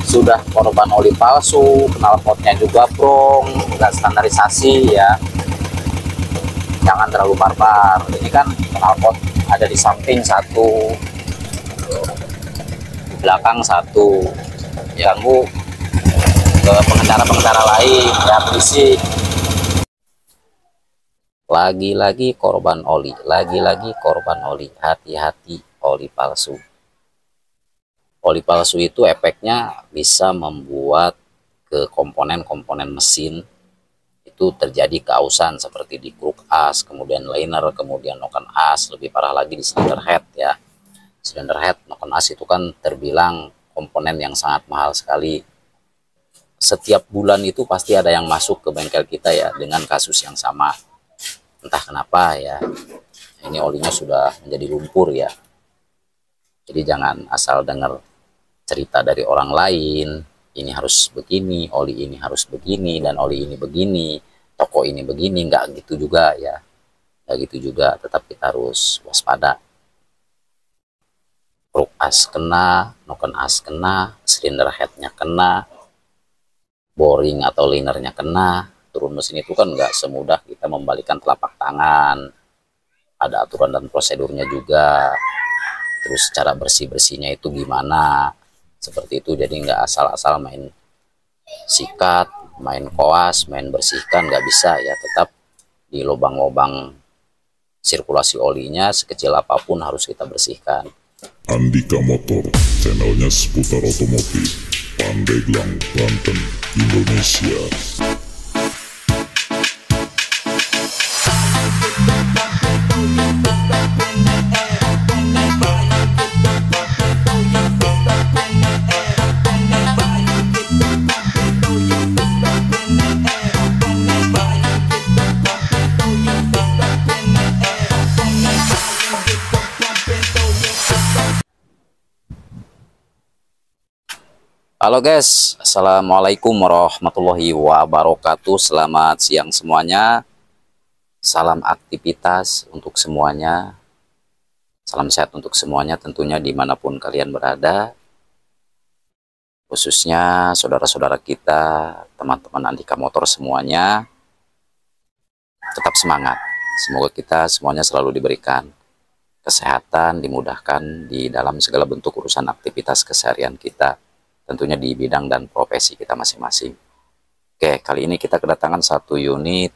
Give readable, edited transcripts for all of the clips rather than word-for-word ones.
sudah korban oli palsu, knalpotnya juga brong, nggak standarisasi ya, jangan terlalu barbar. Ini kan knalpot ada di samping satu, di belakang satu, ganggu ke pengendara-pengendara lain ya, berisik. Lagi-lagi korban oli, lagi-lagi korban oli. Hati-hati oli palsu. Oli palsu itu efeknya bisa membuat ke komponen-komponen mesin itu terjadi keausan, seperti di kruk as, kemudian liner, kemudian noken as, lebih parah lagi di silinder head ya. Silinder head, noken as itu kan terbilang komponen yang sangat mahal sekali. Setiap bulan itu pasti ada yang masuk ke bengkel kita ya dengan kasus yang sama. Entah kenapa ya, ini olinya sudah menjadi lumpur ya. Jadi jangan asal dengar cerita dari orang lain, ini harus begini, oli ini harus begini, dan oli ini begini, toko ini begini. Nggak gitu juga ya, nggak gitu juga. Tetap kita harus waspada. Kruk as kena, noken as kena, silinder headnya kena, boring atau linernya kena. Turun mesin itu kan nggak semudah kita membalikan telapak tangan, ada aturan dan prosedurnya juga. Terus cara bersih-bersihnya itu gimana, seperti itu. Jadi nggak asal-asal main sikat, main koas, main bersihkan, nggak bisa ya. Tetap di lubang-lubang sirkulasi olinya sekecil apapun harus kita bersihkan. Andika Motor, channelnya seputar otomotif, Pandeglang, Banten, Indonesia. Halo guys, assalamualaikum warahmatullahi wabarakatuh. Selamat siang semuanya. Salam aktivitas untuk semuanya. Salam sehat untuk semuanya tentunya dimanapun kalian berada. Khususnya saudara-saudara kita, teman-teman Andika Motor semuanya. Tetap semangat. Semoga kita semuanya selalu diberikan kesehatan, dimudahkan di dalam segala bentuk urusan aktivitas keseharian kita. Tentunya di bidang dan profesi kita masing-masing. Oke, kali ini kita kedatangan satu unit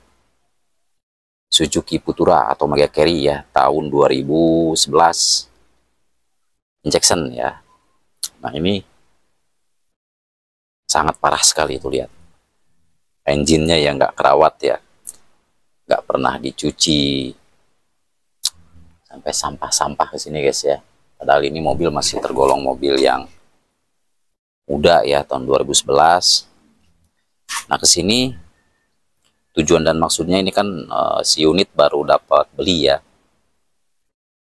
Suzuki Futura atau Mega Carry ya, tahun 2011 injection ya. Nah ini sangat parah sekali itu, lihat engine-nya ya, nggak kerawat ya, nggak pernah dicuci, sampai sampah-sampah ke sini guys ya. Padahal ini mobil masih tergolong mobil yang muda ya, tahun 2011. Nah kesini tujuan dan maksudnya ini kan si unit baru dapat beli ya.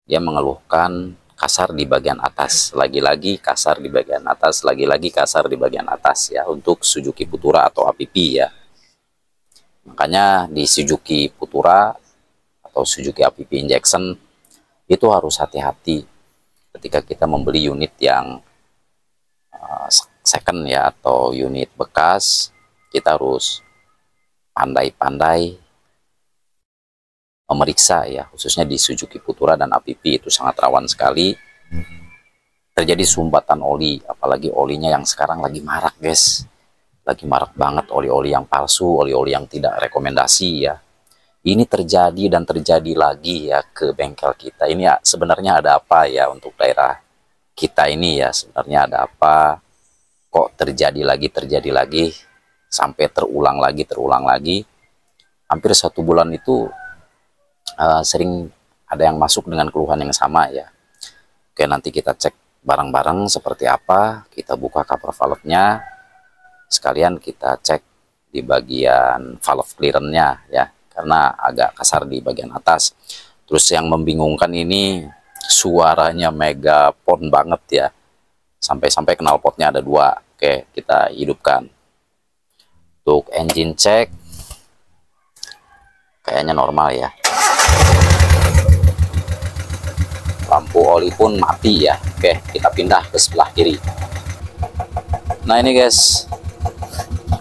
Dia mengeluhkan kasar di bagian atas, lagi-lagi kasar di bagian atas, lagi-lagi kasar di bagian atas ya, untuk Suzuki Futura atau APP ya. Makanya di Suzuki Futura atau Suzuki APP Injection itu harus hati-hati ketika kita membeli unit yang second ya, atau unit bekas. Kita harus pandai-pandai memeriksa ya, khususnya di Suzuki Futura dan APP itu sangat rawan sekali terjadi sumbatan oli, apalagi olinya yang sekarang lagi marak guys, lagi marak banget oli-oli yang palsu, oli-oli yang tidak rekomendasi ya. Ini terjadi dan terjadi lagi ya ke bengkel kita. Ini ya sebenarnya ada apa ya untuk daerah kita ini ya, sebenarnya ada apa kok terjadi lagi sampai terulang lagi. Hampir 1 bulan itu sering ada yang masuk dengan keluhan yang sama ya. Oke, nanti kita cek bareng-bareng seperti apa. Kita buka cover valve-nya, sekalian kita cek di bagian valve clearance-nya ya, karena agak kasar di bagian atas. Terus yang membingungkan ini suaranya megafon banget ya, sampai knalpotnya ada 2. Oke, kita hidupkan. Untuk engine check kayaknya normal ya. Lampu oli pun mati ya. Oke, kita pindah ke sebelah kiri. Nah ini guys,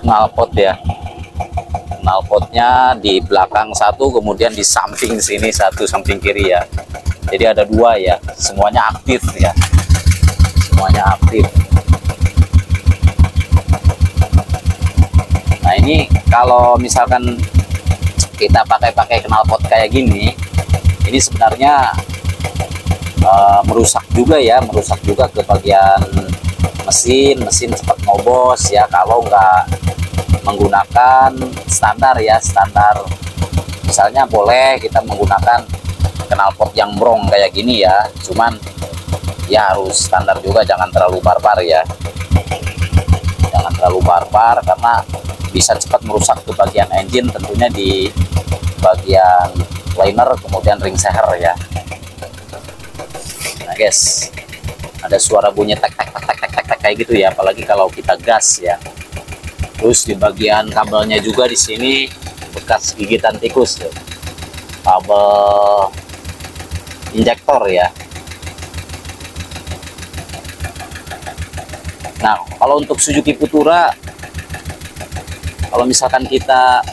knalpot ya. Knalpotnya di belakang satu, kemudian di samping sini satu, samping kiri ya. Jadi ada dua ya, semuanya aktif ya. Semuanya aktif. Nah ini kalau misalkan kita pakai knalpot kayak gini, ini sebenarnya merusak juga ya, merusak juga ke bagian mesin cepat ngobos ya kalau nggak menggunakan standar ya, standar. Misalnya boleh kita menggunakan knalpot yang brong kayak gini ya, cuman ya harus standar juga, jangan terlalu barbar ya, jangan terlalu barbar karena bisa cepat merusak ke bagian engine, tentunya di bagian liner kemudian ring seher ya. Nah guys, ada suara bunyi tek tek tek tek tek tek, tek kayak gitu ya, apalagi kalau kita gas ya. Terus di bagian kabelnya juga di sini bekas gigitan tikus tuh, kabel injektor ya. Nah kalau untuk Suzuki Futura, kalau misalkan kita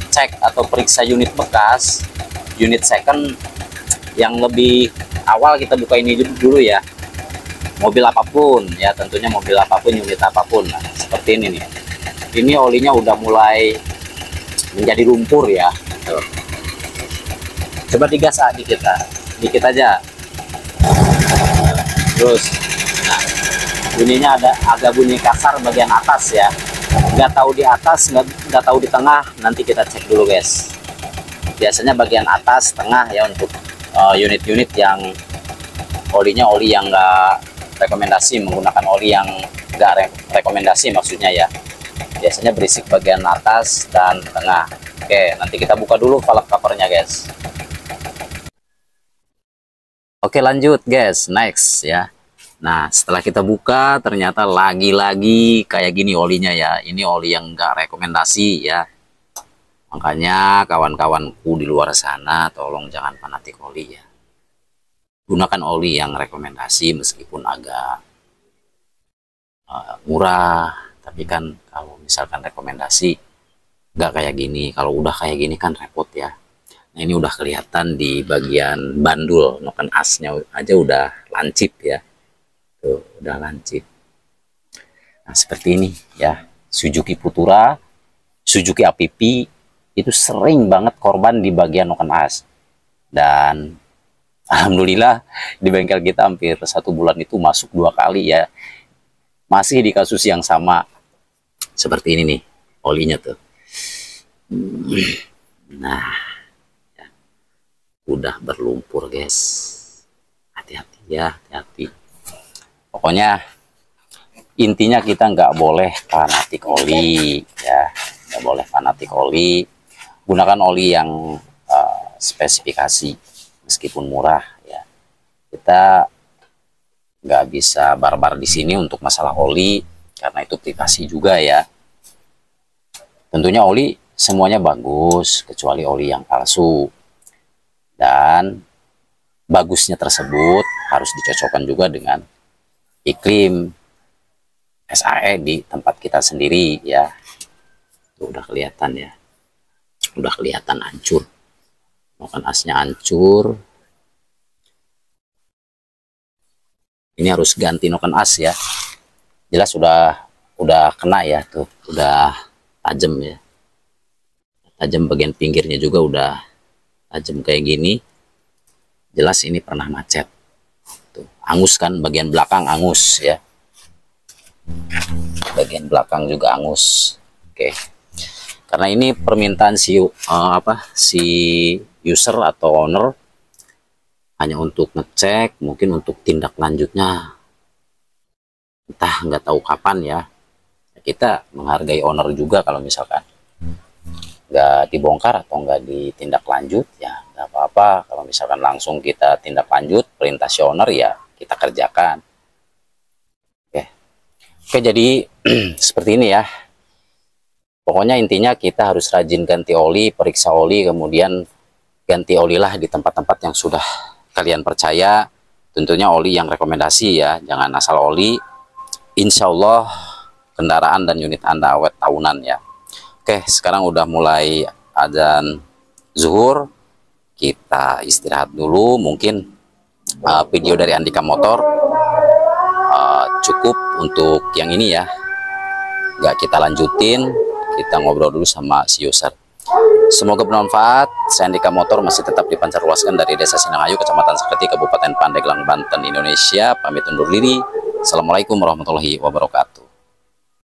cek atau periksa unit bekas, unit second yang lebih awal kita buka ini dulu ya. Mobil apapun ya, tentunya mobil apapun, unit apapun. Nah, seperti ini nih. Ini olinya udah mulai menjadi lumpur ya. Tuh. Coba digas dikit lah, dikit aja. Terus, nah, bunyinya ada agak bunyi kasar bagian atas ya. Nggak tahu di atas, nggak tahu di tengah, nanti kita cek dulu guys. Biasanya bagian atas tengah ya untuk unit-unit yang olinya oli yang nggak rekomendasi, menggunakan oli yang nggak rekomendasi maksudnya ya, biasanya berisik bagian atas dan tengah. Oke, nanti kita buka dulu valve covernya guys. Oke lanjut guys, next ya. Nah setelah kita buka ternyata lagi-lagi kayak gini olinya ya. Ini oli yang enggak rekomendasi ya. Makanya kawan-kawanku di luar sana tolong jangan fanatik oli ya. Gunakan oli yang rekomendasi meskipun agak murah. Tapi kan kalau misalkan rekomendasi nggak kayak gini. Kalau udah kayak gini kan repot ya. Nah ini udah kelihatan di bagian bandul, noken asnya aja udah lancip ya. Tuh, udah lancip. Nah seperti ini ya, Suzuki Futura, Suzuki APP itu sering banget korban di bagian noken as. Dan alhamdulillah di bengkel kita hampir 1 bulan itu masuk 2 kali ya, masih di kasus yang sama. Seperti ini nih olinya tuh. Nah ya, udah berlumpur guys, hati-hati ya, hati-hati. Pokoknya intinya kita nggak boleh fanatik oli ya, nggak boleh fanatik oli. Gunakan oli yang spesifikasi meskipun murah ya. Kita nggak bisa barbar di sini untuk masalah oli karena itu privasi juga ya. Tentunya oli semuanya bagus kecuali oli yang palsu, dan bagusnya tersebut harus dicocokkan juga dengan iklim SAE di tempat kita sendiri ya. Tuh, udah kelihatan ya, udah kelihatan hancur, noken asnya hancur. Ini harus ganti noken as ya, jelas udah kena ya, tuh udah tajam ya, tajam. Bagian pinggirnya juga udah tajam kayak gini, jelas ini pernah macet. Tuh, angus kan, bagian belakang angus ya, bagian belakang juga angus. Oke, karena ini permintaan si user atau owner hanya untuk ngecek, mungkin untuk tindak lanjutnya entah nggak tahu kapan ya. Kita menghargai owner juga, kalau misalkan nggak dibongkar atau nggak ditindak lanjut ya nggak apa-apa. Kalau misalkan langsung kita tindak lanjut, perintah si owner ya kita kerjakan. Oke, jadi seperti ini ya. Pokoknya intinya kita harus rajin ganti oli, periksa oli, kemudian ganti olilah di tempat-tempat yang sudah kalian percaya. Tentunya oli yang rekomendasi ya, jangan asal oli. Insya Allah kendaraan dan unit Anda awet tahunan ya. Oke, sekarang udah mulai adzan zuhur, kita istirahat dulu. Mungkin video dari Andika Motor cukup untuk yang ini ya, nggak kita lanjutin, kita ngobrol dulu sama si user. Semoga bermanfaat. Saya Andika Motor masih tetap dipancarluaskan dari Desa Sinangayu, Kecamatan Seketi, Kabupaten Pandeglang, Banten, Indonesia. Pamit undur diri. Assalamualaikum warahmatullahi wabarakatuh.